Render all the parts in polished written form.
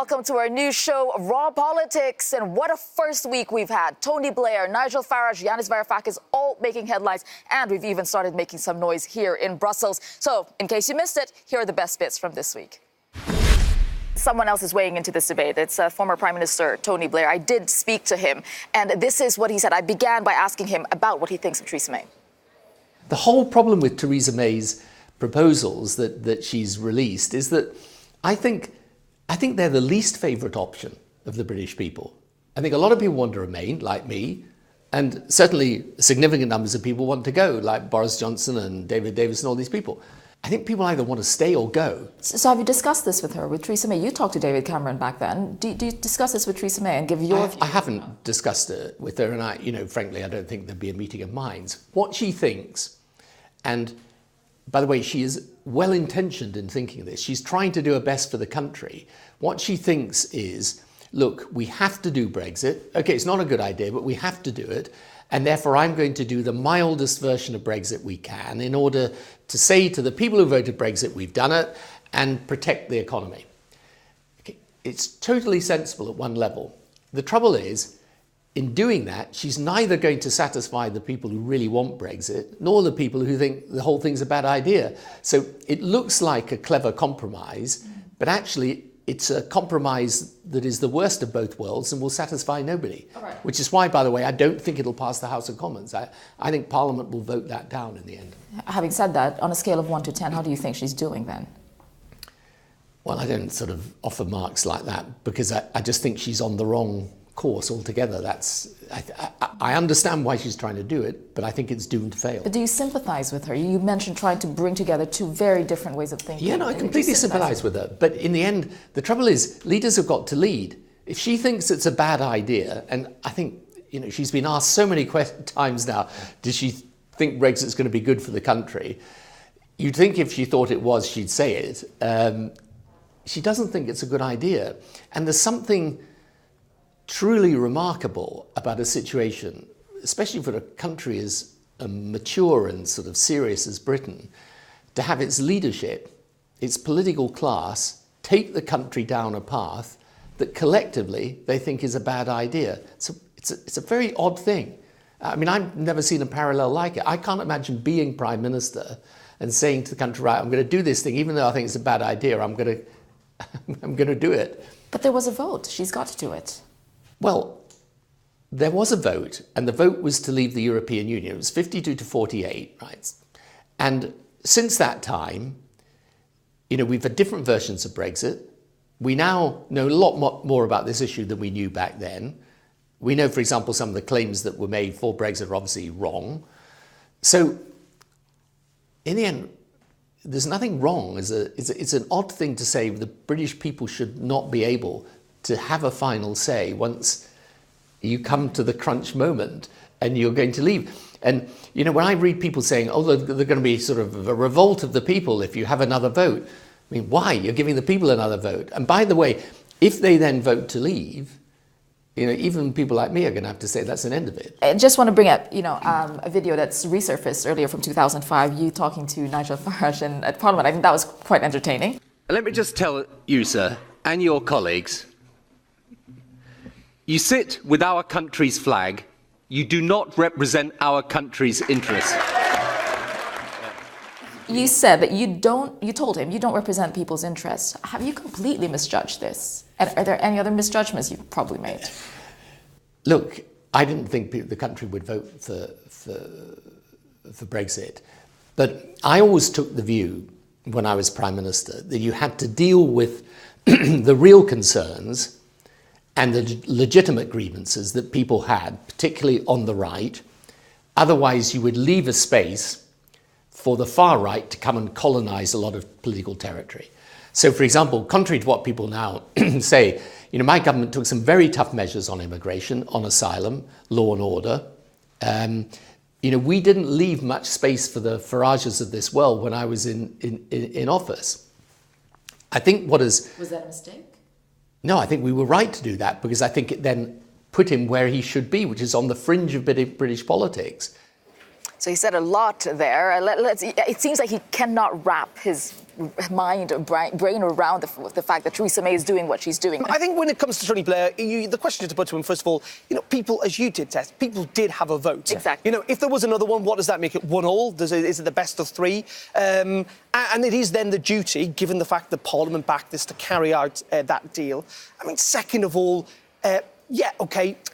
welcome to our new show, Raw Politics. And what a first week we've had. Tony Blair, Nigel Farage, Yanis Varoufakis all making headlines. And we've even started making some noise here in Brussels. So, in case you missed it, here are the best bits from this week. Someone else is weighing into this debate. It's former Prime Minister Tony Blair. I did speak to him, and this is what he said. I began by asking him about what he thinks of Theresa May. The whole problem with Theresa May's proposals that she's released is that I think they're the least favourite option of the British people. I think a lot of people want to remain, like me, and certainly significant numbers of people want to go, like Boris Johnson and David Davis and all these people. I think people either want to stay or go. So have you discussed this with her, with Theresa May? You talked to David Cameron back then. Do you discuss this with Theresa May and give your view? I haven't discussed it with her, and frankly, I don't think there'd be a meeting of minds. What she thinks, and by the way, she is well-intentioned in thinking this. She's trying to do her best for the country. What she thinks is, look, we have to do Brexit. Okay, it's not a good idea, but we have to do it. And therefore, I'm going to do the mildest version of Brexit we can in order to say to the people who voted Brexit, we've done it, and protect the economy. Okay, it's totally sensible at one level. The trouble is, in doing that, she's neither going to satisfy the people who really want Brexit, nor the people who think the whole thing's a bad idea. So it looks like a clever compromise, but actually it's a compromise that is the worst of both worlds and will satisfy nobody. Right. Which is why, by the way, I don't think it'll pass the House of Commons. I think Parliament will vote that down in the end. Having said that, on a scale of 1 to 10, how do you think she's doing then? Well, I don't sort of offer marks like that because I just think she's on the wrong course altogether. I understand why she's trying to do it, but I think it's doomed to fail. But do you sympathise with her? You mentioned trying to bring together two very different ways of thinking. Yeah, no, I completely sympathise with her. But in the end, the trouble is, leaders have got to lead. If she thinks it's a bad idea, and I think, she's been asked so many times now, does she think Brexit's going to be good for the country? You'd think if she thought it was, she'd say it. She doesn't think it's a good idea. And there's something truly remarkable about a situation, especially for a country as mature and sort of serious as Britain, to have its leadership, its political class, take the country down a path that collectively they think is a bad idea. So it's a very odd thing. I mean, I've never seen a parallel like it. I can't imagine being Prime Minister and saying to the country, right, I'm going to do this thing, even though I think it's a bad idea, I'm going to do it. But there was a vote. She's got to do it. Well, there was a vote, and the vote was to leave the European Union. It was 52 to 48, right? And since that time, we've had different versions of Brexit. We now know a lot more about this issue than we knew back then. We know, for example, some of the claims that were made for Brexit are obviously wrong. So, in the end, there's nothing wrong. It's an odd thing to say the British people should not be able to have a final say once you come to the crunch moment and you're going to leave. And, when I read people saying, they're going to be sort of a revolt of the people if you have another vote. I mean, why? You're giving the people another vote. And by the way, if they then vote to leave, even people like me are going to have to say that's an end of it. I just want to bring up, a video that's resurfaced earlier from 2005, you talking to Nigel Farage at Parliament. I think that was quite entertaining. Let me just tell you, sir, and your colleagues, you sit with our country's flag. You do not represent our country's interests. You said that you told him you don't represent people's interests. Have you completely misjudged this? And are there any other misjudgments you've probably made? Look, I didn't think the country would vote for Brexit. But I always took the view, when I was Prime Minister, that you had to deal with the real concerns and the legitimate grievances that people had, particularly on the right. Otherwise, you would leave a space for the far right to come and colonise a lot of political territory. So, for example, contrary to what people now say, my government took some very tough measures on immigration, on asylum, law and order. We didn't leave much space for the Farages of this world when I was in office. I think Was that a mistake? No, I think we were right to do that because I think it then put him where he should be, which is on the fringe of British politics. So he said a lot there. It seems like he cannot wrap his mind or brain around the fact that Theresa May is doing what she's doing. I think when it comes to Tony Blair, the question to put to him, first of all, people, as you did, Tess, people did have a vote. Exactly. If there was another one, what does that make it? 1-1? Is it the best of three? And it is then the duty, given the fact that Parliament backed this, to carry out that deal. I mean, second of all,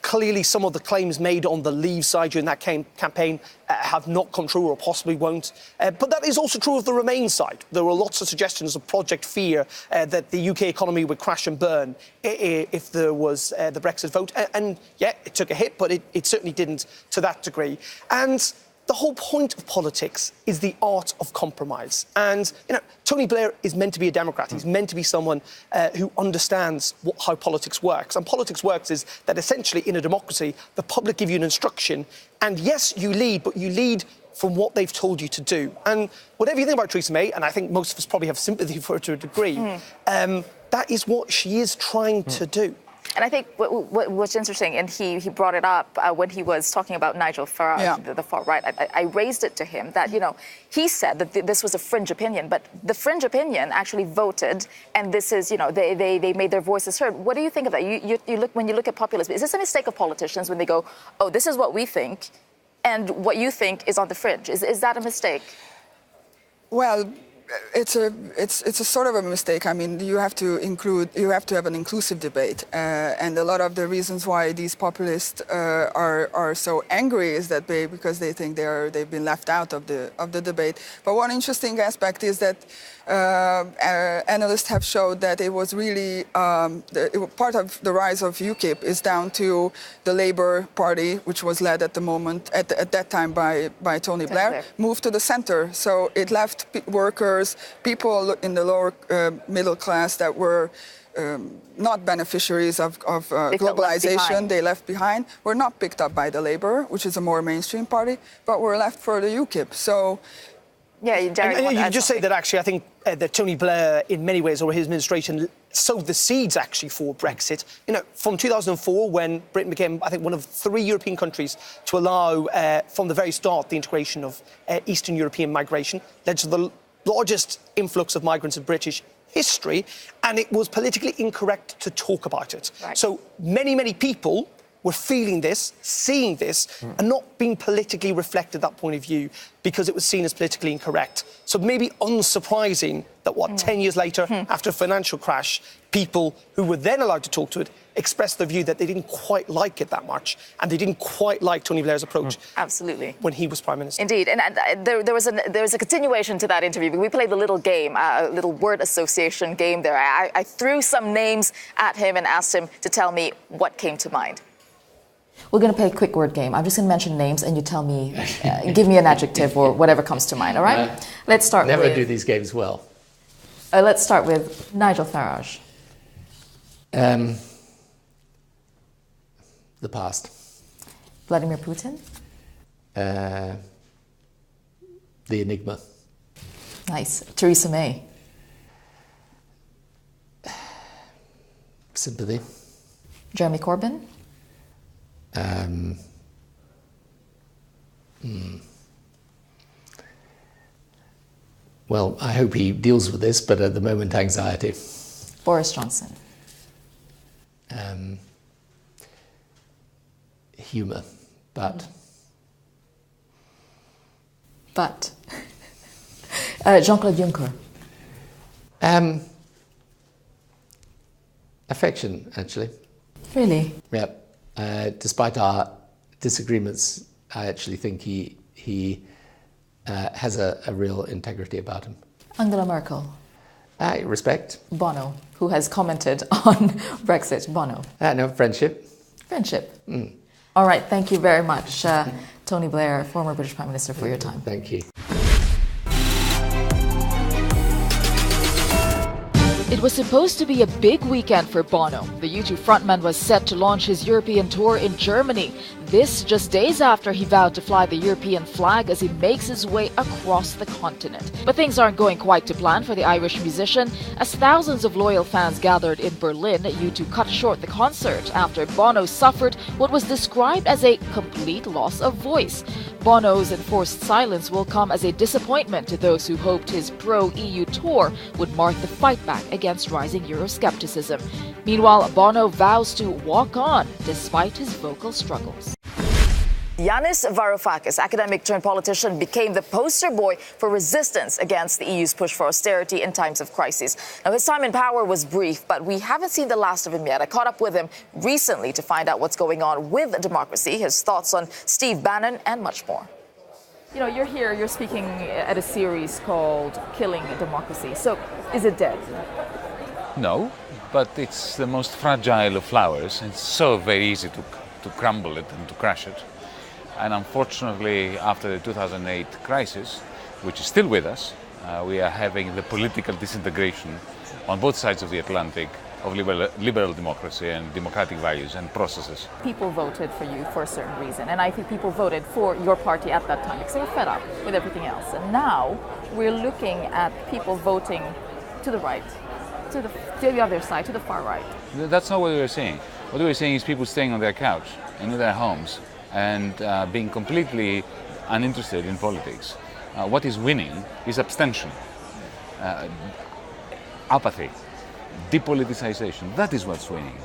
clearly some of the claims made on the Leave side during that campaign have not come true or possibly won't. But that is also true of the Remain side. There were lots of suggestions of Project Fear that the UK economy would crash and burn if there was the Brexit vote. And it took a hit, but it certainly didn't to that degree. And the whole point of politics is the art of compromise. And, Tony Blair is meant to be a Democrat. He's meant to be someone who understands how politics works. And politics works is that essentially in a democracy, the public give you an instruction. And yes, you lead, but you lead from what they've told you to do. And whatever you think about Theresa May, and I think most of us probably have sympathy for her to a degree, that is what she is trying to do. And I think what's interesting, and he brought it up when he was talking about Nigel Farage, the far right. I raised it to him that, he said that this was a fringe opinion, but the fringe opinion actually voted, and this is, they made their voices heard. What do you think of that? When you look at populism, is this a mistake of politicians when they go, oh, this is what we think, and what you think is on the fringe? Is that a mistake? Well, it's a sort of a mistake. I mean, you have to have an inclusive debate, and a lot of the reasons why these populists are so angry is that because they think they've been left out of the debate. But one interesting aspect is that analysts have showed that it was really part of the rise of UKIP is down to the Labour Party, which was led at that time by Tony Blair, moved to the centre. So it left workers, people in the lower middle class that were not beneficiaries of globalization, they left behind, were not picked up by the Labour, which is a more mainstream party, but were left for the UKIP. So. Yeah, Jared, and you can just say that actually I think that Tony Blair, in many ways, or his administration, sowed the seeds actually for Brexit. From 2004, when Britain became, I think, one of 3 European countries to allow, from the very start, the integration of Eastern European migration, led to the largest influx of migrants in British history, and it was politically incorrect to talk about it. Right. So many people were feeling this, seeing this, and not being politically reflected that point of view because it was seen as politically incorrect. So maybe unsurprising that, 10 years later, after a financial crash, people who were then allowed to talk to it expressed the view that they didn't quite like it that much, and they didn't quite like Tony Blair's approach. Absolutely. When he was Prime Minister. Indeed. And there was a continuation to that interview. We played a little game, a little word association game there. I threw some names at him and asked him to tell me what came to mind. We're going to play a quick word game. I'm just going to mention names and you tell me, give me an adjective or whatever comes to mind, all right? Let's start with... Never do these games well. Let's start with Nigel Farage. The past. Vladimir Putin. The enigma. Nice. Theresa May. Sympathy. Jeremy Corbyn. Well, I hope he deals with this, but at the moment, anxiety. Boris Johnson. Humour, but... But. Jean-Claude Juncker. Affection, actually. Really? Yeah. Despite our disagreements, I actually think he has a real integrity about him. Angela Merkel. Respect. Bono, who has commented on Brexit. Bono. No, friendship. Friendship. All right, thank you very much, Tony Blair, former British Prime Minister, for your time. Thank you. It was supposed to be a big weekend for Bono. The U2 frontman was set to launch his European tour in Germany. This just days after he vowed to fly the European flag as he makes his way across the continent. But things aren't going quite to plan for the Irish musician. As thousands of loyal fans gathered in Berlin, U2 cut short the concert after Bono suffered what was described as a complete loss of voice. Bono's enforced silence will come as a disappointment to those who hoped his pro-EU tour would mark the fight back against rising Euroscepticism. Meanwhile, Bono vows to walk on despite his vocal struggles. Yanis Varoufakis, academic turned politician, became the poster boy for resistance against the EU's push for austerity in times of crisis. Now, his time in power was brief, but we haven't seen the last of him yet. I caught up with him recently to find out what's going on with democracy, his thoughts on Steve Bannon, and much more. You know, you're here, you're speaking at a series called Killing Democracy. So, is it dead? No, but it's the most fragile of flowers. It's so very easy to crumble it and to crush it. And unfortunately, after the 2008 crisis, which is still with us, we are having the political disintegration on both sides of the Atlantic of liberal democracy and democratic values and processes. People voted for you for a certain reason, and I think people voted for your party at that time because they were fed up with everything else. And now we're looking at people voting to the right, to the other side, to the far right. That's not what we're seeing. What we're seeing is people staying on their couch and in their homes and being completely uninterested in politics. What is winning is abstention, apathy, depoliticization. That is what's winning.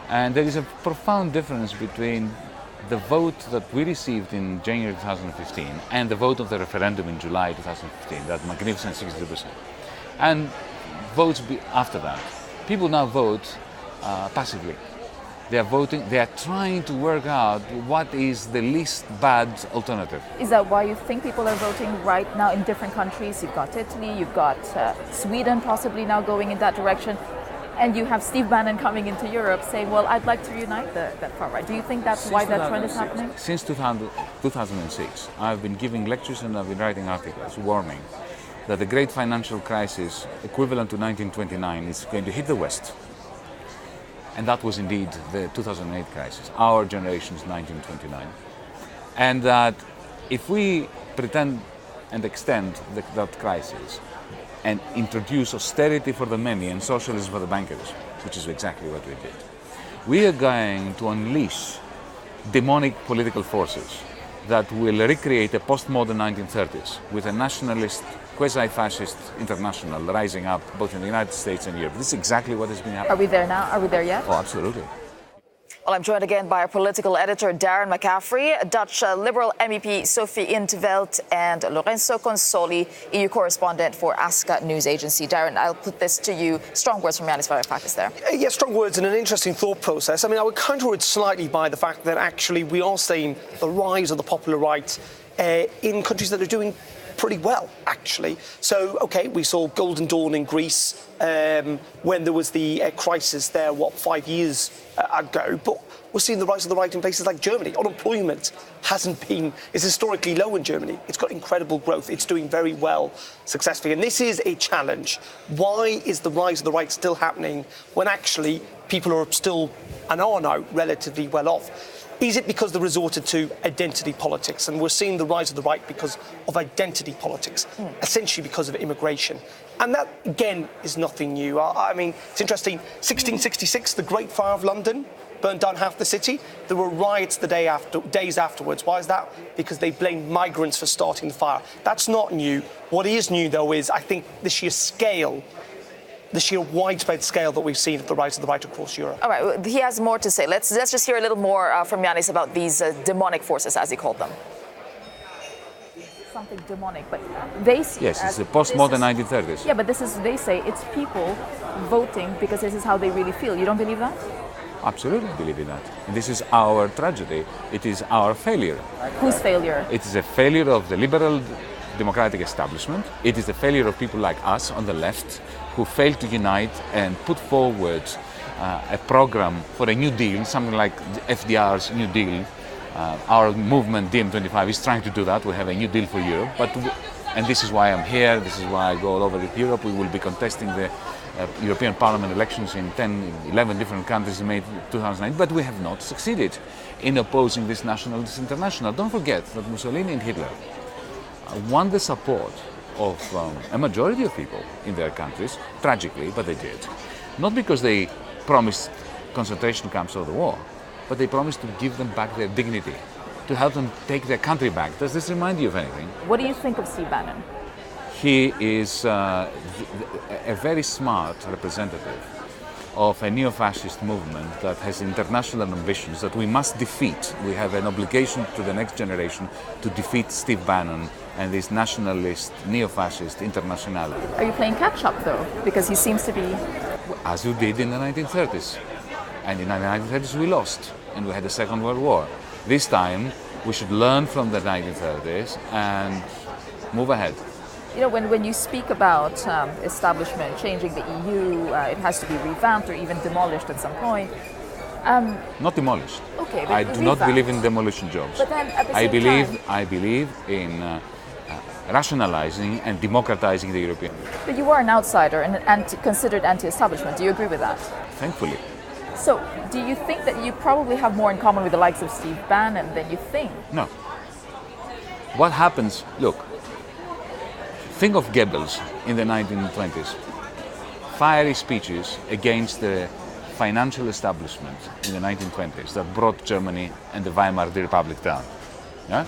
And there is a profound difference between the vote that we received in January 2015 and the vote of the referendum in July 2015, that magnificent 62%. And votes after that. People now vote passively. They are voting, they are trying to work out what is the least bad alternative. Is that why you think people are voting right now in different countries? You've got Italy, you've got Sweden possibly now going in that direction, and you have Steve Bannon coming into Europe saying, well, I'd like to reunite that far right. Do you think that's why that trend is happening? Since 2006, I've been giving lectures and I've been writing articles warning that the great financial crisis equivalent to 1929 is going to hit the West. And that was indeed the 2008 crisis, our generation's 1929. And that if we pretend and extend that crisis and introduce austerity for the many and socialism for the bankers, which is exactly what we did, we are going to unleash demonic political forces that will recreate a postmodern 1930s with a nationalist, quasi-fascist international rising up both in the United States and Europe. This is exactly what has been happening. Are we there now? Are we there yet? Oh, absolutely. Well, I'm joined again by our political editor, Darren McCaffrey, Dutch Liberal MEP Sophie in 't Veld, and Lorenzo Consoli, EU correspondent for ASCA News Agency. Darren, I'll put this to you. Strong words from Yanis Varoufakis there. Yes, strong words and an interesting thought process. I mean, I would counter it slightly by the fact that actually we are seeing the rise of the popular right in countries that are doing pretty well, actually. So, OK, we saw Golden Dawn in Greece when there was the crisis there, 5 years ago. But we're seeing the rise of the right in places like Germany. Unemployment is historically low in Germany. It's got incredible growth. It's doing very well successfully. And this is a challenge. Why is the rise of the right still happening when actually people are still and are now relatively well off? Is it because they resorted to identity politics? And we're seeing the rise of the right because of identity politics, essentially because of immigration. And that, again, is nothing new. I mean, it's interesting. 1666, the Great Fire of London burned down half the city. There were riots the days afterwards. Why is that? Because they blamed migrants for starting the fire. That's not new. What is new, though, is, I think, the sheer widespread scale that we've seen of the rise of the right across Europe. All right, he has more to say. Let's just hear a little more from Yanis about these demonic forces, as he called them. Something demonic, but they see yes, it's the postmodern 1930s. Yeah, but they say it's people voting because this is how they really feel. You don't believe that? Absolutely believe in that. And this is our tragedy. It is our failure. Whose failure? It is a failure of the liberal democratic establishment. It is the failure of people like us on the left who failed to unite and put forward a program for a New Deal, something like FDR's New Deal. Our movement, DiEM25, is trying to do that. We have a New Deal for Europe. And this is why I'm here. This is why I go all over Europe. We will be contesting the European Parliament elections in 10, 11 different countries in May 2009, but we have not succeeded in opposing this nationalist international. Don't forget that Mussolini and Hitler won the support of a majority of people in their countries, tragically, but they did. Not because they promised concentration camps or the war, but they promised to give them back their dignity, to help them take their country back. Does this remind you of anything? What do you think of Steve Bannon? He is a very smart representative of a neo-fascist movement that has international ambitions that we must defeat. We have an obligation to the next generation to defeat Steve Bannon and this nationalist, neo-fascist internationality. Are you playing catch-up, though? Because he seems to be... As you did in the 1930s. And in the 1930s we lost, and we had the Second World War. This time, we should learn from the 1930s and move ahead. You know, when you speak about establishment, changing the EU, it has to be revamped or even demolished at some point. Not demolished. Okay, but I do not believe in demolition jobs. But then at the same time... I believe in rationalizing and democratizing the European Union. But you are an outsider and considered anti-establishment. Do you agree with that? Thankfully. So, do you think that you probably have more in common with the likes of Steve Bannon than you think? No. What happens, look, think of Goebbels in the 1920s. Fiery speeches against the financial establishment in the 1920s that brought Germany and the Weimar Republic down. Yeah?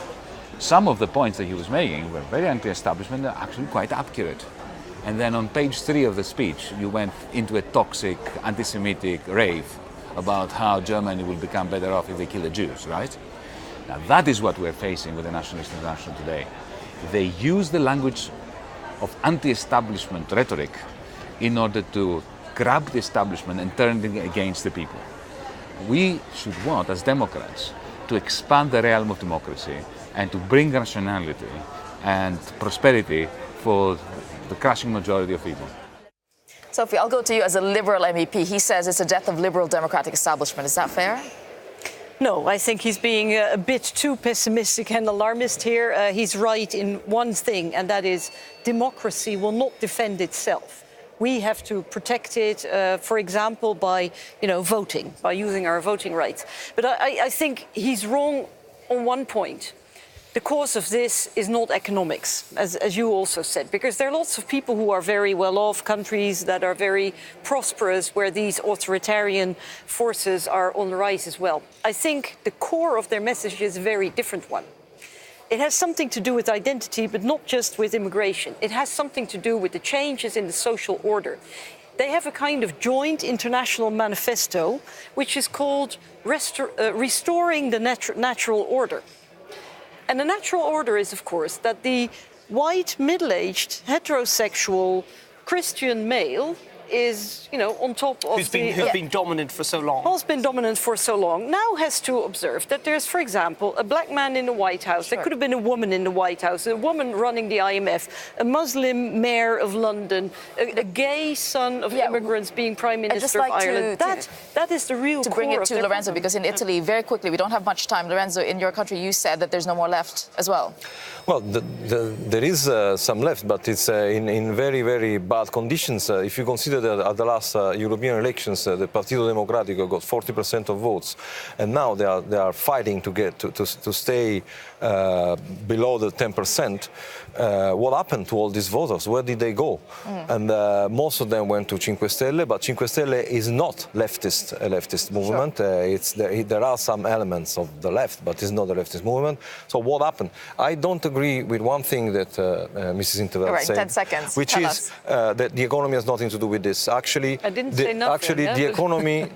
Some of the points that he was making were very anti-establishment and actually quite accurate. And then on page 3 of the speech, you went into a toxic, anti-Semitic rave about how Germany will become better off if they kill the Jews, right? Now that is what we're facing with the Nationalist International today. They use the language of anti-establishment rhetoric in order to grab the establishment and turn it against the people. We should want, as Democrats, to expand the realm of democracy and to bring rationality and prosperity for the crushing majority of people. Sophie, I'll go to you as a Liberal MEP. He says it's a death of liberal democratic establishment. Is that fair? No, I think he's being a bit too pessimistic and alarmist here. He's right in one thing, and that is democracy will not defend itself. We have to protect it, for example, by voting, by using our voting rights. But I think he's wrong on one point. The cause of this is not economics, as you also said, because there are lots of people who are very well off, countries that are very prosperous, where these authoritarian forces are on the rise as well. I think the core of their message is a very different one. It has something to do with identity, but not just with immigration. It has something to do with the changes in the social order. They have a kind of joint international manifesto, which is called Restoring the Natural Order. And the natural order is, of course, that the white, middle-aged, heterosexual Christian male is, on top of who's been dominant for so long. Has been dominant for so long. Now has to observe that there's, for example, a black man in the White House. Sure. There could have been a woman in the White House, a woman running the IMF, a Muslim mayor of London, a gay son of immigrants being Prime Minister of Ireland. That is the real core. To bring it to Lorenzo, because in Italy, very quickly, we don't have much time. Lorenzo, in your country, you said that there's no more left as well. Well, there is some left, but it's in very, very bad conditions. If you consider that at the last European elections, the Partito Democratico got 40% of votes, and now they are fighting to get to stay below the 10%. What happened to all these voters? Where did they go? And most of them went to Cinque Stelle, but Cinque Stelle is not a leftist movement. Sure. There are some elements of the left, but it's not a leftist movement. So what happened? I don't agree with one thing that Mrs. Intervelt said, 10 seconds. Which is that the economy has nothing to do with this. Actually, I didn't say nothing.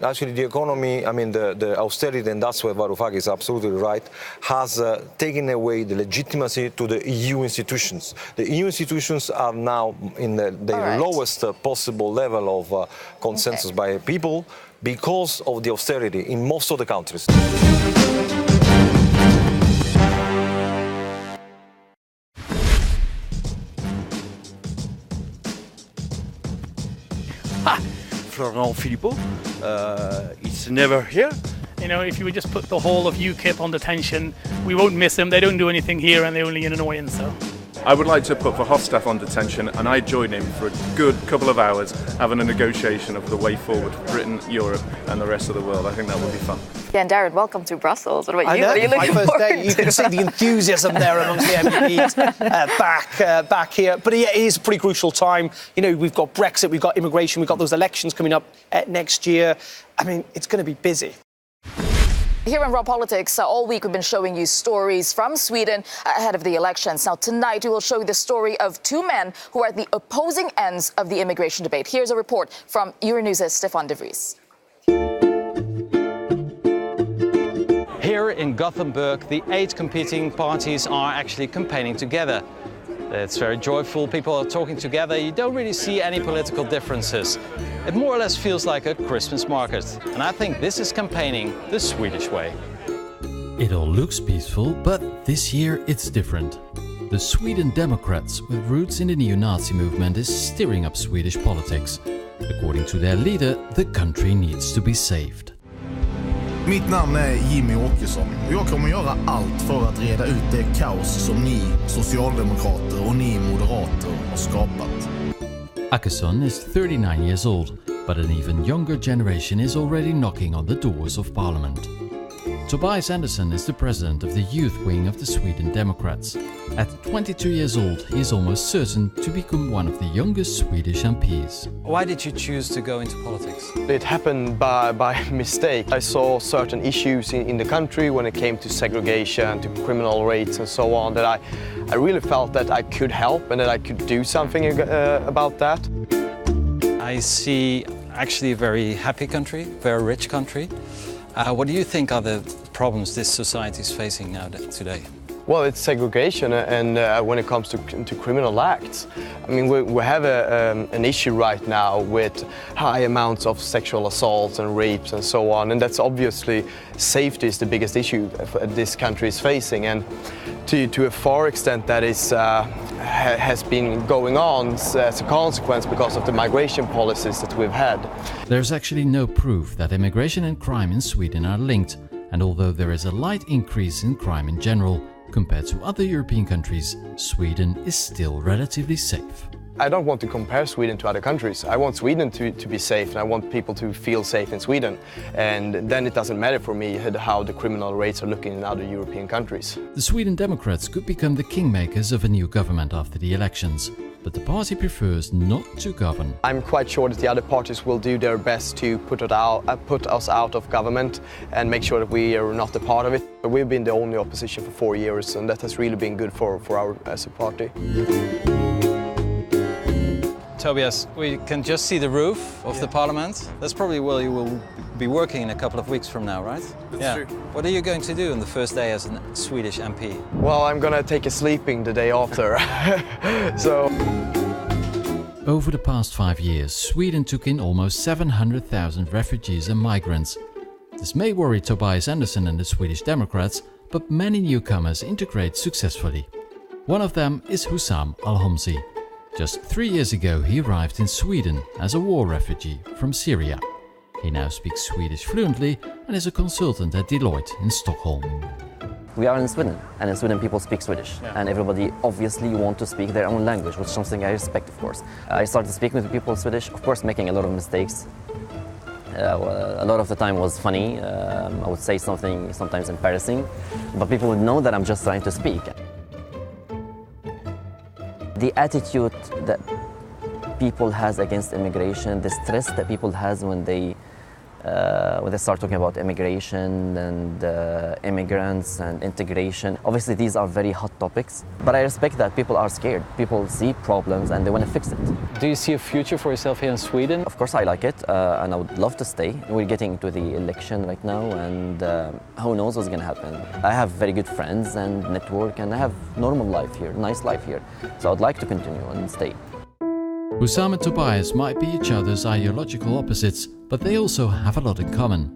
Actually, the economy. I mean, the austerity, and that's where Varoufakis is absolutely right, has taken away the legitimacy to the EU institutions. The EU institutions are now in the lowest possible level of consensus by people because of the austerity in most of the countries. Florent Philippot, it's never here. If you would just put the whole of UKIP on detention, we won't miss them. They don't do anything here and they're only an annoyance. So I would like to put Verhofstadt on detention, and I join him for a good couple of hours having a negotiation of the way forward for Britain, Europe and the rest of the world. I think that would be fun. Yeah, and Darren, welcome to Brussels. What about you? I know, What are you my looking first forward day. You to? can see the enthusiasm there amongst the MEPs back here. But yeah, it is a pretty crucial time. You know, we've got Brexit, we've got immigration, we've got those elections coming up next year. I mean, it's going to be busy. Here in Raw Politics, all week we've been showing you stories from Sweden ahead of the elections. Now, tonight we will show you the story of two men who are at the opposing ends of the immigration debate. Here's a report from Euronews' Stefan de Vries. Here in Gothenburg, the 8 competing parties are actually campaigning together. It's very joyful, people are talking together, you don't really see any political differences. It more or less feels like a Christmas market, and I think this is campaigning the Swedish way. It all looks peaceful, but this year it's different. The Sweden Democrats, with roots in the neo-Nazi movement, is stirring up Swedish politics. According to their leader, the country needs to be saved. Mitt namn är Jimmy Åkesson och jag kommer göra allt för att reda ut det kaos som ni socialdemokrater och ni moderater har skapat. Åkesson is 39 years old, but an even younger generation is already knocking on the doors of parliament. Tobias Andersson is the president of the youth wing of the Sweden Democrats. At 22 years old, he is almost certain to become one of the youngest Swedish MPs. Why did you choose to go into politics? It happened by mistake. I saw certain issues in the country when it came to segregation, to criminal rates and so on, that I really felt that I could help and that I could do something about that. I see actually a very happy country, very rich country. What do you think are the problems this society is facing now today? Well, it's segregation and when it comes to criminal acts. I mean, we have an issue right now with high amounts of sexual assaults and rapes and so on, and that's obviously safety is the biggest issue this country is facing, and to a far extent that is has been going on as a consequence because of the migration policies that we've had. There's actually no proof that immigration and crime in Sweden are linked, and although there is a light increase in crime in general, compared to other European countries, Sweden is still relatively safe. I don't want to compare Sweden to other countries. I want Sweden to be safe, and I want people to feel safe in Sweden. And then it doesn't matter for me how the criminal rates are looking in other European countries. The Sweden Democrats could become the kingmakers of a new government after the elections, but the party prefers not to govern. I'm quite sure that the other parties will do their best to put us out of government and make sure that we are not a part of it. But we've been the only opposition for 4 years, and that has really been good for our as a party. Tobias, we can just see the roof of the parliament. That's probably where you will be working in a couple of weeks from now, right? That's true. What are you going to do on the first day as a Swedish MP? Well, I'm gonna take a sleeping the day after. So. Over the past 5 years, Sweden took in almost 700,000 refugees and migrants. This may worry Tobias Andersson and the Swedish Democrats, but many newcomers integrate successfully. One of them is Hussam Al-Homsi. Just 3 years ago, he arrived in Sweden as a war refugee from Syria. He now speaks Swedish fluently and is a consultant at Deloitte in Stockholm. We are in Sweden, and in Sweden people speak Swedish, and everybody obviously want to speak their own language, which is something I respect, of course. I started speaking with people in Swedish, of course making a lot of mistakes. A lot of the time was funny. I would say something sometimes embarrassing, but people would know that I'm just trying to speak. The attitude that people has against immigration, the stress that people has when they start talking about immigration and immigrants and integration. Obviously, these are very hot topics, but I respect that people are scared. People see problems and they want to fix it. Do you see a future for yourself here in Sweden? Of course, I like it, and I would love to stay. We're getting into the election right now, and who knows what's going to happen. I have very good friends and network, and I have normal life here, nice life here. So I'd like to continue and stay. Hussam and Tobias might be each other's ideological opposites, but they also have a lot in common.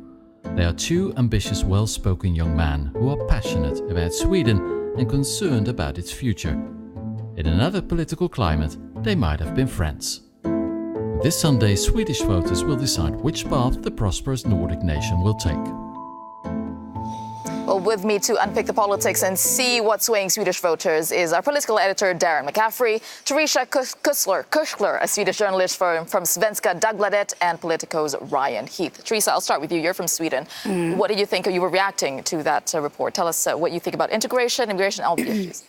They are two ambitious, well-spoken young men who are passionate about Sweden and concerned about its future. In another political climate, they might have been friends. This Sunday, Swedish voters will decide which path the prosperous Nordic nation will take. Well, with me to unpick the politics and see what's swaying Swedish voters is our political editor, Darren McCaffrey, Teresa Kushler, a Swedish journalist from Svenska Dagbladet, and Politico's Ryan Heath. Teresa, I'll start with you. You're from Sweden. What did you think? You were reacting to that report. Tell us what you think about integration, immigration, all the issues.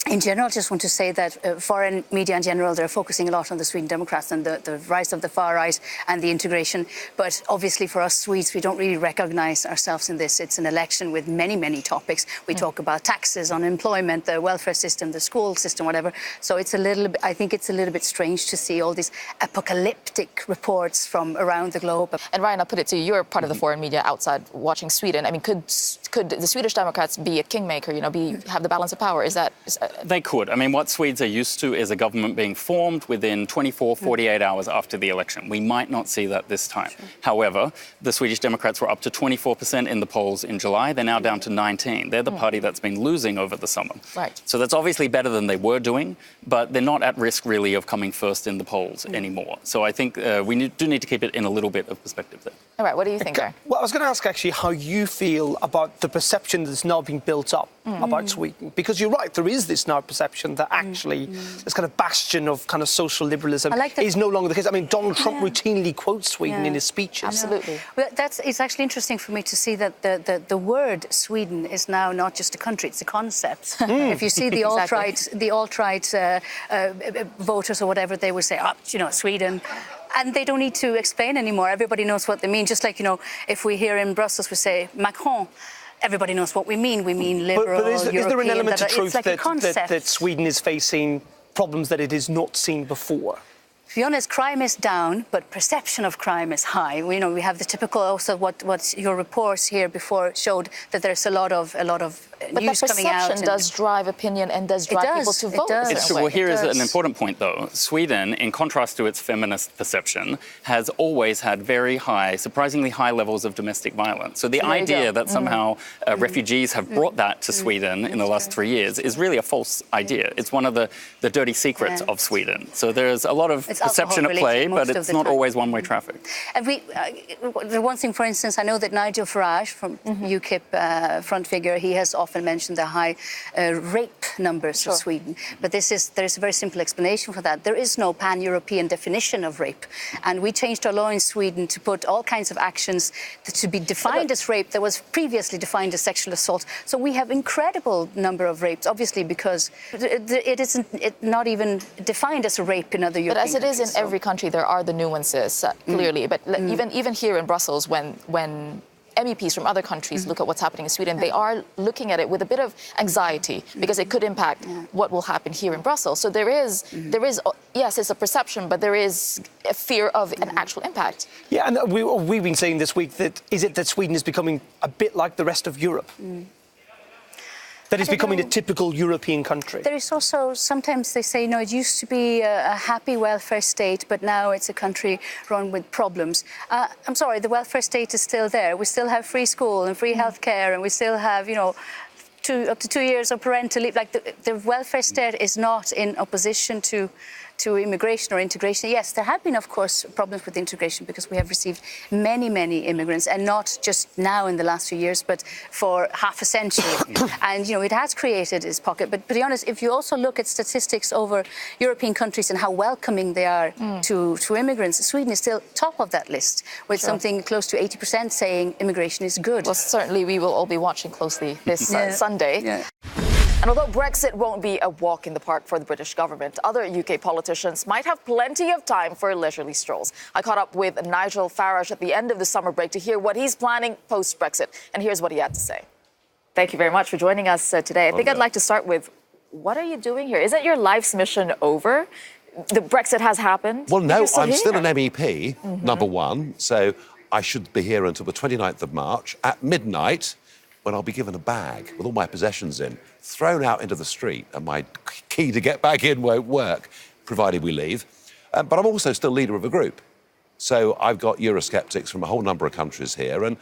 In general, I just want to say that foreign media in general, they're focusing a lot on the Sweden Democrats and the rise of the far right and the integration. But obviously for us Swedes, we don't really recognise ourselves in this. It's an election with many, many topics. We talk about taxes, unemployment, the welfare system, the school system, whatever. So it's a little bit, I think it's a little bit strange to see all these apocalyptic reports from around the globe. And Ryan, I'll put it to you. You're part of the foreign media outside watching Sweden. I mean, could the Swedish Democrats be a kingmaker, have the balance of power? They could. I mean, what Swedes are used to is a government being formed within 24, 48 hours after the election. We might not see that this time. Sure. However, the Swedish Democrats were up to 24% in the polls in July. They're now down to 19. They're the party that's been losing over the summer. Right. So that's obviously better than they were doing, but they're not at risk really of coming first in the polls anymore. So I think we do need to keep it in a little bit of perspective there. All right, what do you think, Darren? Well, I was going to ask actually how you feel about the perception that's now being built up about Sweden. Because you're right, there is this now perception that actually this kind of bastion of kind of social liberalism is no longer the case. I mean, Donald Trump routinely quotes Sweden in his speeches. Absolutely. Well, it's actually interesting for me to see that the word Sweden is now not just a country, it's a concept. If you see the alt-right voters or whatever, they will say, Sweden. And they don't need to explain anymore. Everybody knows what they mean. Just like, if we here in Brussels, we say Macron, everybody knows what we mean. We mean liberal, But is there an element of truth like that Sweden is facing problems that it has not seen before? To be honest, crime is down, but perception of crime is high. We have the typical also what your reports here before showed, that there's a lot of news coming out. But perception does drive opinion and does drive people to vote. It's true. Well, here is an important point, though. Sweden, in contrast to its feminist perception, has always had very high, surprisingly high levels of domestic violence. So the idea that somehow refugees have brought that to Sweden in the last 3 years is really a false idea. It's one of the dirty secrets of Sweden. So there's a lot of perception at play, but it's not always one-way traffic. And the one thing, for instance, I know that Nigel Farage from UKIP front figure, he has often mentioned the high rape numbers of Sweden. But there's a very simple explanation for that. There is no pan-European definition of rape. And we changed our law in Sweden to put all kinds of actions to be defined as rape that was previously defined as sexual assault. So we have incredible number of rapes, obviously, because it isn't not even defined as a rape in other European countries. But as it is in every country, there are the nuances, clearly. But even here in Brussels, when MEPs from other countries look at what's happening in Sweden, they are looking at it with a bit of anxiety because it could impact what will happen here in Brussels. So there is, yes, it's a perception, but there is a fear of an actual impact. Yeah, and we've been saying this week that Sweden is becoming a bit like the rest of Europe? That is becoming a typical European country. There is also, sometimes they say, it used to be a happy welfare state, but now it's a country run with problems. I'm sorry, the welfare state is still there. We still have free school and free healthcare, and we still have, up to 2 years of parental leave. Like the welfare state is not in opposition to immigration or integration. Yes, there have been, of course, problems with integration because we have received many, many immigrants, and not just now in the last few years, but for half a century. And, it has created this pocket. But to be honest, if you also look at statistics over European countries and how welcoming they are to immigrants, Sweden is still top of that list, with something close to 80% saying immigration is good. Well, certainly we will all be watching closely this Sunday. Yeah. And although Brexit won't be a walk in the park for the British government, other UK politicians might have plenty of time for leisurely strolls. I caught up with Nigel Farage at the end of the summer break to hear what he's planning post-Brexit. And here's what he had to say. Thank you very much for joining us today. I think I'd like to start with, what are you doing here? Isn't your life's mission over? The Brexit has happened. Well, no, I'm still an MEP, number one. So I should be here until the 29th of March at midnight, when I'll be given a bag with all my possessions in, thrown out into the street, and my key to get back in won't work, provided we leave. But I'm also still leader of a group. So I've got Eurosceptics from a whole number of countries here. And,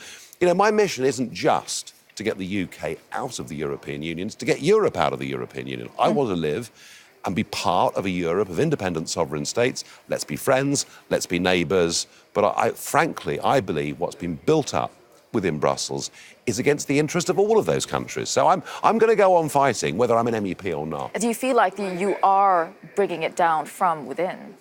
my mission isn't just to get the UK out of the European Union, it's to get Europe out of the European Union. I want to live and be part of a Europe of independent sovereign states. Let's be friends, let's be neighbours. But frankly, I believe what's been built up within Brussels is against the interest of all of those countries. So I'm going to go on fighting whether I'm an MEP or not. Do you feel like you are bringing it down from within?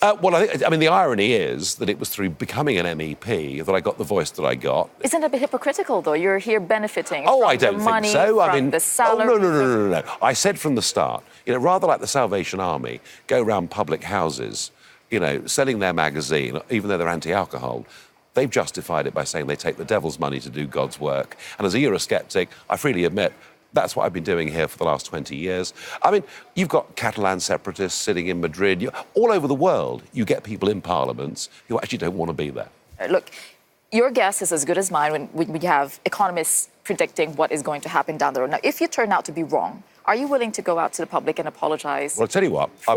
Well, I mean, the irony is that it was through becoming an MEP that I got the voice that I got. Isn't it a bit hypocritical, though? You're here benefiting Oh, from I don't the money, think so. from I mean, the salary. Oh, no. I said from the start, rather like the Salvation Army, go around public houses, selling their magazine, even though they're anti-alcohol. They've justified it by saying they take the devil's money to do God's work. And as a Eurosceptic, I freely admit, that's what I've been doing here for the last 20 years. I mean, you've got Catalan separatists sitting in Madrid. All over the world, you get people in parliaments who actually don't want to be there. Look, your guess is as good as mine when we have economists predicting what is going to happen down the road. Now, if you turn out to be wrong, are you willing to go out to the public and apologise? Well, I'll tell you what, I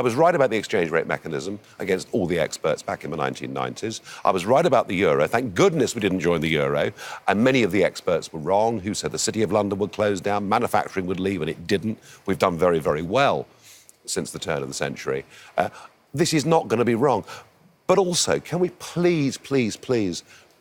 was right about the exchange rate mechanism against all the experts back in the 1990s. I was right about the euro. Thank goodness we didn't join the euro. And many of the experts were wrong, who said the City of London would close down, manufacturing would leave, and it didn't. We've done very, very well since the turn of the century. This is not going to be wrong. But also, can we please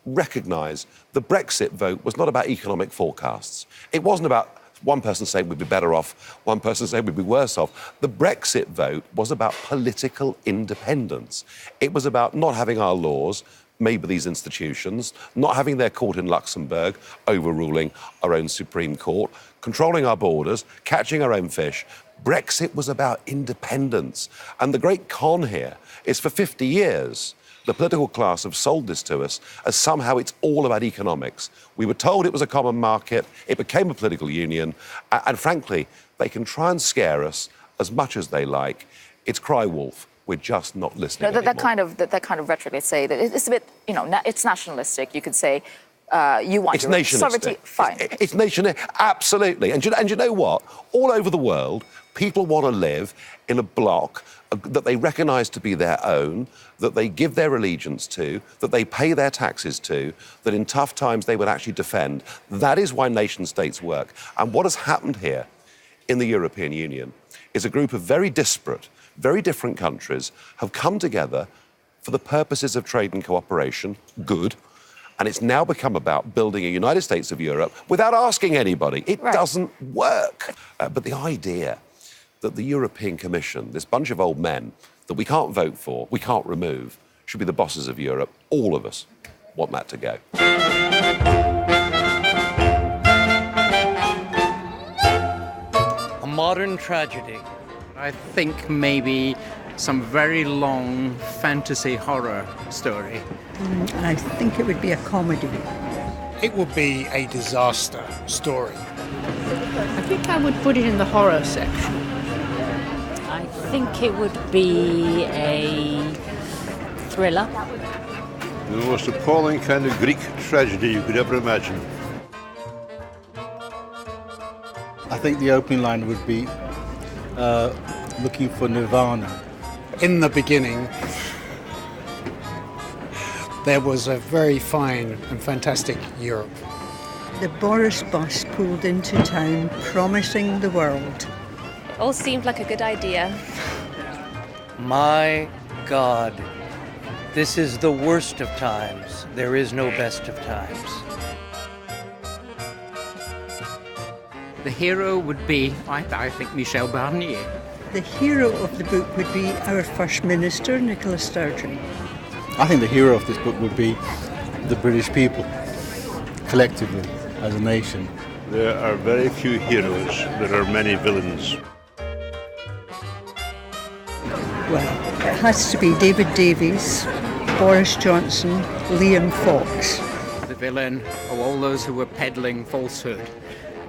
recognise the Brexit vote was not about economic forecasts. It wasn't about one person saying we'd be better off, one person saying we'd be worse off. The Brexit vote was about political independence. It was about not having our laws made by these institutions, not having their court in Luxembourg overruling our own Supreme Court, controlling our borders, catching our own fish. Brexit was about independence. And the great con here is for 50 years, the political class have sold this to us as somehow it's all about economics. We were told it was a common market, it became a political union, and frankly, they can try and scare us as much as they like. It's cry wolf. We're just not listening anymore. That kind of rhetoric, let's say, that it's a bit, it's nationalistic. You could say you want it's nationalistic. Fine. It's nationalistic, absolutely. And you know what? All over the world, people want to live in a bloc that they recognise to be their own, that they give their allegiance to, that they pay their taxes to, that in tough times they would actually defend. That is why nation-states work. And what has happened here in the European Union is a group of very disparate, very different countries have come together for the purposes of trade and cooperation, good, and it's now become about building a United States of Europe without asking anybody. It doesn't work. But the idea that the European Commission, this bunch of old men that we can't vote for, we can't remove, should be the bosses of Europe, all of us want that to go. A modern tragedy. I think maybe some very long fantasy horror story. I think it would be a comedy. It would be a disaster story. I think I would put it in the horror section. I think it would be a thriller. The most appalling kind of Greek tragedy you could ever imagine. I think the opening line would be looking for Nirvana. In the beginning, there was a very fine and fantastic Europe. The Boris bus pulled into town, promising the world. It all seemed like a good idea. My God, this is the worst of times. There is no best of times. The hero would be, I think, Michel Barnier. The hero of the book would be our First Minister, Nicola Sturgeon. I think the hero of this book would be the British people, collectively, as a nation. There are very few heroes, there are many villains. Well, it has to be David Davies, Boris Johnson, Liam Fox. The villain of all those who were peddling falsehood.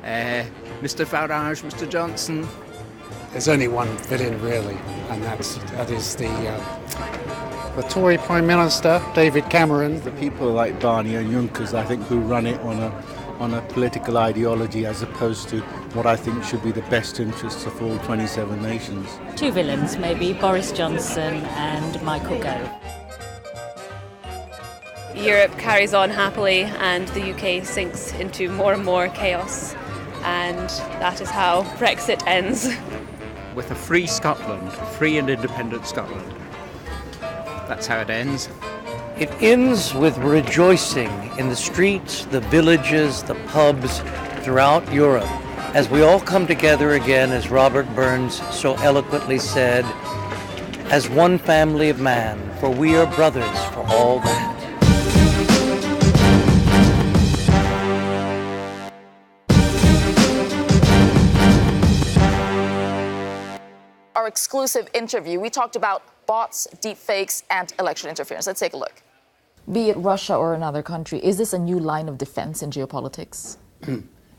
Mr. Farage, Mr. Johnson. There's only one villain, really, and that is the Tory Prime Minister, David Cameron. The people like Barnier and Junckers, I think, who run it on a political ideology as opposed to what I think should be the best interests of all 27 nations. Two villains, maybe, Boris Johnson and Michael Gove. Europe carries on happily and the UK sinks into more and more chaos. And that is how Brexit ends. With a free Scotland, free and independent Scotland. That's how it ends. It ends with rejoicing in the streets, the villages, the pubs throughout Europe as we all come together again, as Robert Burns so eloquently said, as one family of man, for we are brothers for all that. Our exclusive interview, we talked about bots, deepfakes, and election interference. Let's take a look. Be it Russia or another country, is this a new line of defense in geopolitics?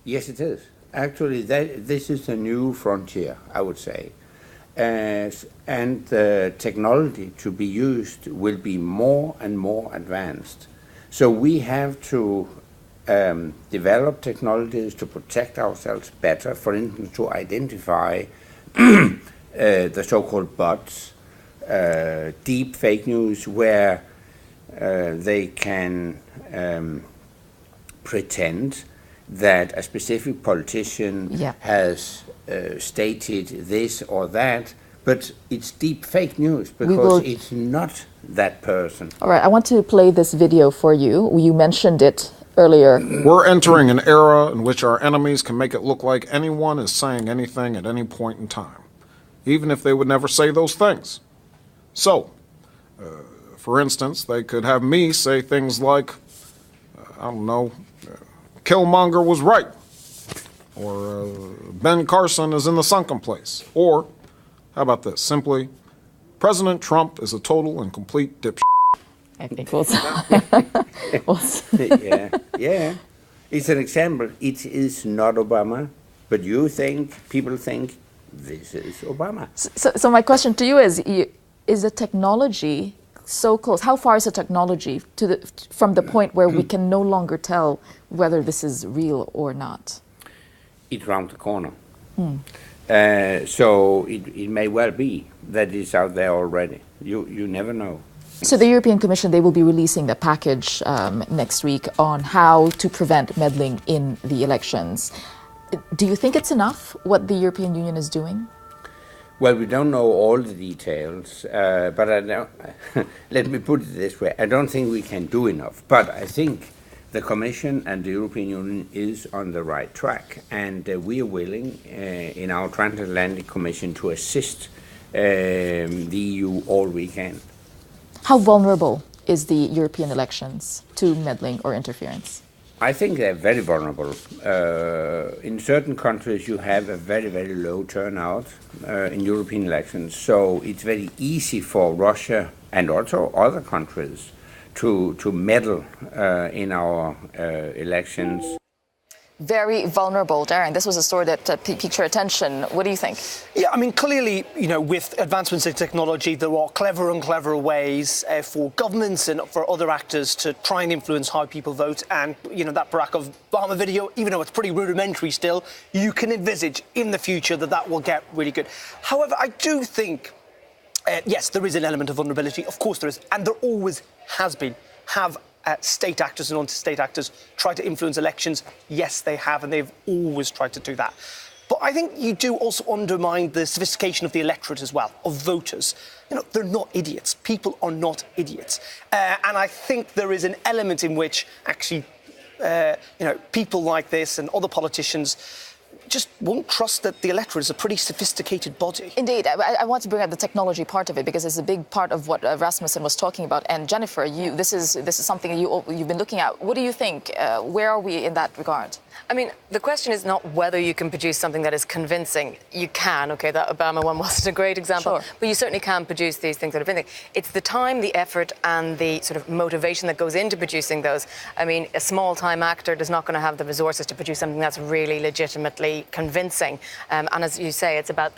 Yes, it is. Actually, this is a new frontier, I would say. And the technology to be used will be more and more advanced. So we have to develop technologies to protect ourselves better, for instance, to identify the so-called bots, deep fake news, where they can pretend that a specific politician has stated this or that, but it's deep fake news because it's not that person. All right, I want to play this video for you. You mentioned it earlier. We're entering an era in which our enemies can make it look like anyone is saying anything at any point in time, even if they would never say those things. So, for instance, they could have me say things like, I don't know, Killmonger was right, or Ben Carson is in the sunken place, or, how about this, simply, President Trump is a total and complete dipshit. I think we'll yeah. It's an example. It is not Obama, but people think this is Obama. So my question to you is the technology so close? How far is the technology from the point where we can no longer tell whether this is real or not? It's round the corner. So it may well be that it's out there already. You never know. So the European Commission, they will be releasing the package next week on how to prevent meddling in the elections. Do you think it's enough what the European Union is doing? Well, we don't know all the details, but I don't, let me put it this way. I don't think we can do enough, but I think the Commission and the European Union is on the right track, and we are willing in our Transatlantic Commission to assist the EU all we can. How vulnerable is the European elections to meddling or interference? I think they're very vulnerable. In certain countries, you have a very, very low turnout in European elections, so it's very easy for Russia and also other countries to meddle in our elections. Very vulnerable, Darren. This was a story that piqued your attention. What do you think? Yeah, I mean, clearly, with advancements in technology, there are cleverer and cleverer ways for governments and for other actors to try and influence how people vote. And, that Barack Obama video, even though it's pretty rudimentary still, you can envisage in the future that will get really good. However, I do think, yes, there is an element of vulnerability. Of course there is. And there always has been. Have state actors and non-state actors try to influence elections? Yes, they have, and they've always tried to do that. But I think you do also undermine the sophistication of the electorate as well, of voters. They're not idiots. People are not idiots. And I think there is an element in which actually, people like this and other politicians just won't trust that the electorate is a pretty sophisticated body. Indeed. I want to bring up the technology part of it because it's a big part of what Rasmussen was talking about. And Jennifer, this is something you've been looking at. What do you think? Where are we in that regard? I mean, the question is not whether you can produce something that is convincing. You can, okay, that Obama one wasn't a great example, but you certainly can produce these things that are convincing. It's the time, the effort, and the sort of motivation that goes into producing those. I mean, a small-time actor is not going to have the resources to produce something that's really legitimately convincing. And as you say, it's about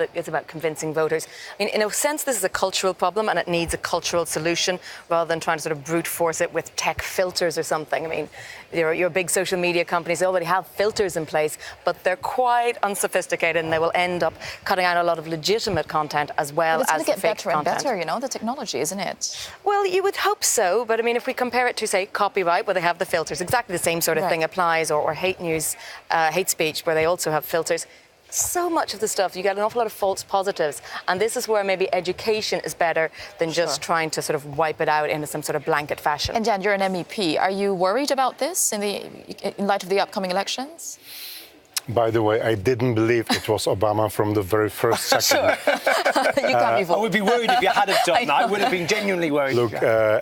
convincing voters. I mean, in a sense, this is a cultural problem, and it needs a cultural solution rather than trying to sort of brute force it with tech filters or something. I mean, your big social media companies already have filters in place, but they're quite unsophisticated, and they will end up cutting out a lot of legitimate content as well as fake content. It's going to get better and better, the technology, isn't it? Well, you would hope so, but I mean, if we compare it to, say, copyright, where they have the filters, exactly the same sort of thing applies, or hate news, hate speech, where they also have filters. so much of the stuff, you get an awful lot of false positives. And this is where maybe education is better than just trying to sort of wipe it out into some sort of blanket fashion. And Jan, you're an MEP. Are you worried about this in light of the upcoming elections? By the way, I didn't believe it was Obama from the very first second. You can't be fooled. I would be worried if you hadn't done. I would have been genuinely worried. Look,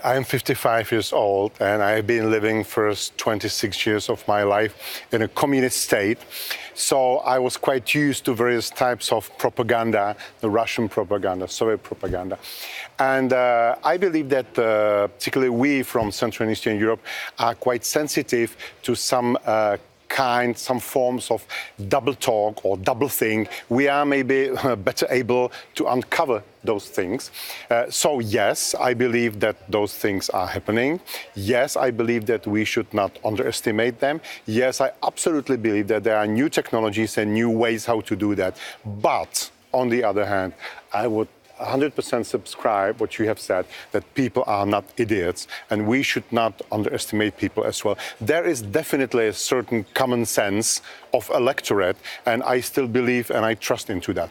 I'm 55 years old, and I've been living first 26 years of my life in a communist state. So I was quite used to various types of propaganda, the Russian propaganda, Soviet propaganda. And I believe that particularly we from Central and Eastern Europe are quite sensitive to some forms of double talk or double think. We are maybe better able to uncover those things. So yes, I believe that those things are happening. Yes, I believe that we should not underestimate them. Yes, I absolutely believe that there are new technologies and new ways how to do that. But on the other hand, I would 100% subscribe what you have said, that people are not idiots, and we should not underestimate people as well. There is definitely a certain common sense of electorate, and I still believe and I trust into that.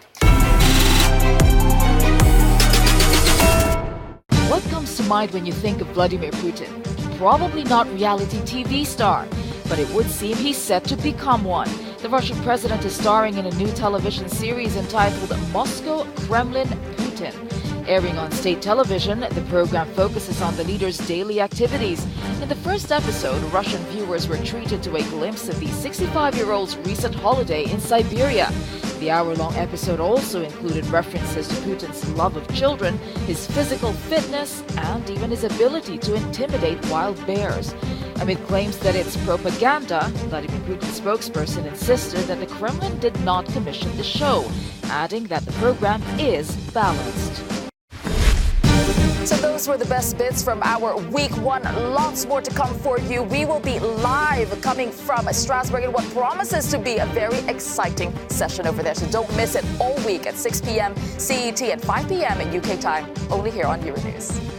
What comes to mind when you think of Vladimir Putin? Probably not reality TV star, but it would seem he's set to become one. The Russian president is starring in a new television series entitled Moscow, Kremlin, Putin. Airing on state television, the program focuses on the leader's daily activities. In the first episode, Russian viewers were treated to a glimpse of the 65-year-old's recent holiday in Siberia. The hour-long episode also included references to Putin's love of children, his physical fitness, and even his ability to intimidate wild bears. Amid claims that it's propaganda, Vladimir Putin's spokesperson insisted that the Kremlin did not commission the show, adding that the program is balanced. So those were the best bits from our week one. Lots more to come for you. We will be live coming from Strasbourg in what promises to be a very exciting session over there. So don't miss it all week at 6 p.m. CET and 5 p.m. at UK time, only here on Euronews.